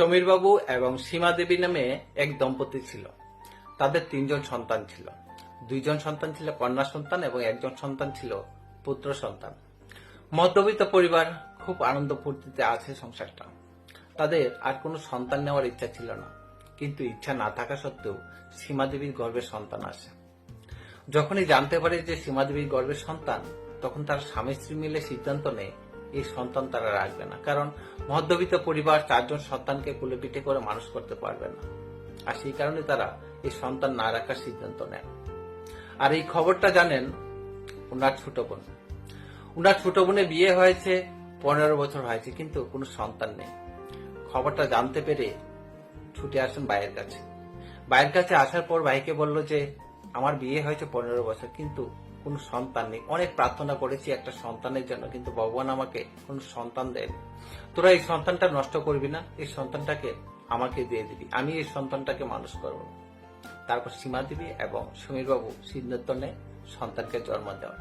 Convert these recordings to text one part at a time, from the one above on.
সমীর বাবু এবং সীমা দেবী নামে এক দম্পতি ছিল। তাদের 3 জন সন্তান ছিল। 2 জন সন্তান ছিল কন্যা সন্তান এবং 1 জন সন্তান ছিল পুত্র সন্তান। মধ্যবিত্ত পরিবার, খুব আনন্দ ফুর্তিতে আছে সংসারটা। তাদের আর কোনো সন্তান নেওয়ার ইচ্ছা ছিল না, কিন্তু ইচ্ছা না থাকা সত্ত্বেও সীমা দেবীর গর্ভে সন্তান আসে। যখনই জানতে পারে যে সীমা দেবীর গর্ভের সন্তান, তখন তারা স্বামী স্ত্রী মিলে সিদ্ধান্ত নেয় এই সন্তান তারা রাখবে না, কারণ মধ্যবিত্ত পরিবার 4 জন সন্তানকে কুলে পিঠে করে মানুষ করতে পারবে না। আর সেই কারণে তারা এই সন্তান না রাখার সিদ্ধান্ত নেন। আর এই খবরটা জানেন উনার ছোট বোন। উনার ছোট বোনের বিয়ে হয়েছে, 15 বছর হয়েছে, কিন্তু কোনো সন্তান নেই। খবরটা জানতে পেরে ছুটে আসেন ভাইয়ের কাছে। ভাইয়ের কাছে আসার পর ভাইকে বলল যে আমার বিয়ে হয়েছে 15 বছর, কিন্তু কোনো সন্তান নেই। অনেক প্রার্থনা করেছি একটা সন্তানের জন্য, কিন্তু ভগবান আমাকে কোনো সন্তান দেন। তোরা এই সন্তানটা নষ্ট করবি না, এই সন্তানটাকে আমাকে দিয়ে দিবি, আমি এই সন্তানটাকে মানুষ করব। তারপর সীমা দেবী এবং সমীর বাবু সিদ্ধান্ত নেয় সন্তানকে জন্ম দেওয়ার।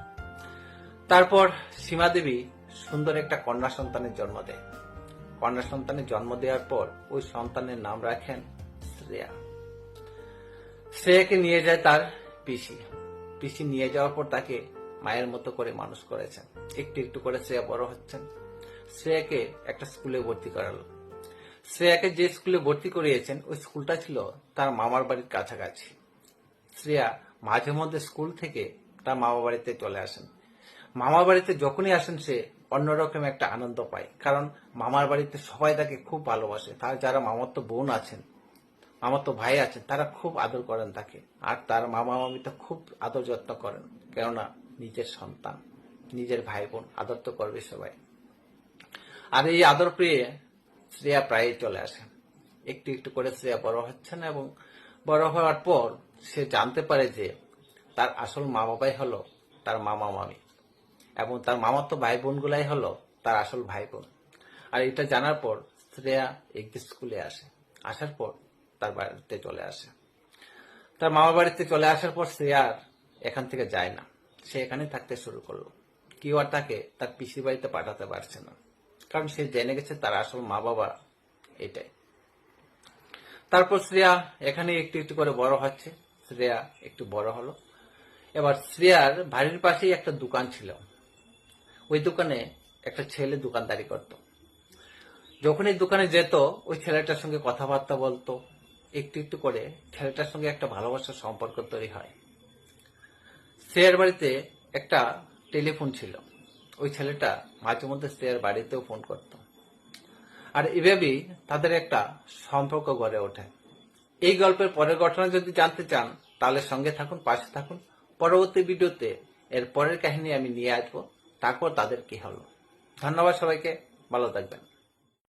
তারপর সীমা দেবী সুন্দর একটা কন্যা সন্তানের জন্ম দেয়। কন্যা সন্তানের জন্ম দেওয়ার পর ওই সন্তানের নাম রাখেন শ্রেয়া। শ্রেয়াকে নিয়ে যায় তার পিসি। পিসি নিয়ে যাওয়ার পর তাকে মায়ের মতো করে মানুষ করেছেন। একটু একটু করে শ্রেয়া বড় হচ্ছেন। শ্রেয়াকে একটা স্কুলে ভর্তি করালো। শ্রেয়াকে যে স্কুলে ভর্তি করিয়েছেন ওই স্কুলটা ছিল তার মামার বাড়ির কাছাকাছি। শ্রেয়া মাঝে মধ্যে স্কুল থেকে তার মামা বাড়িতে চলে আসেন। মামা বাড়িতে যখনই আসেন সে অন্যরকম একটা আনন্দ পায়, কারণ মামার বাড়িতে সবাই তাকে খুব ভালোবাসে। তার যারা মামাতো বোন আছেন, মামাতো ভাই আছেন, তারা খুব আদর করেন তাকে। আর তার মামা মামি তো খুব আদর যত্ন করেন, কেননা নিজের সন্তান, নিজের ভাই বোন, আদর তো করবে সবাই। আর এই আদর পেয়ে শ্রেয়া প্রায়ই চলে আসে। একটু একটু করে শ্রেয়া বড় হচ্ছেন এবং বড় হওয়ার পর সে জানতে পারে যে তার আসল মা বাবাই হলো তার মামা মামি, এবং তার মামাতো ভাই বোনগুলাই হলো তার আসল ভাই বোন। আর এটা জানার পর শ্রেয়া একদিন স্কুলে আসে। আসার পর তার বাড়িতে চলে আসে। তার মামা বাড়িতে চলে আসার পর শ্রেয়া আর এখান থেকে যায় না। সে এখানে থাকতে শুরু করলো। কেউ আর তাকে তার পিসির বাড়িতে পাঠাতে পারছে না, কারণ সে জেনে গেছে তার আসল মা বাবা এটাই। তারপর শ্রেয়া এখানে একটু একটু করে বড় হচ্ছে। শ্রেয়া একটু বড় হলো। এবার শ্রেয়ার বাড়ির পাশেই একটা দোকান ছিল। ওই দোকানে একটা ছেলে দোকানদারি করত। যখন এই দোকানে যেত, ওই ছেলেটার সঙ্গে কথাবার্তা বলতো। একটু একটু করে ছেলেটার সঙ্গে একটা ভালোবাসার সম্পর্ক তৈরি হয়। শ্রেয়ার বাড়িতে একটা টেলিফোন ছিল। ওই ছেলেটা মাঝে মধ্যে শ্রেয়ার বাড়িতেও ফোন করত। আর এভাবেই তাদের একটা সম্পর্ক গড়ে ওঠে। এই গল্পের পরের ঘটনা যদি জানতে চান, তাহলে সঙ্গে থাকুন, পাশে থাকুন। পরবর্তী ভিডিওতে এর পরের কাহিনী আমি নিয়ে আসবো, তারপর তাদের কি হলো। ধন্যবাদ সবাইকে, ভালো থাকবেন।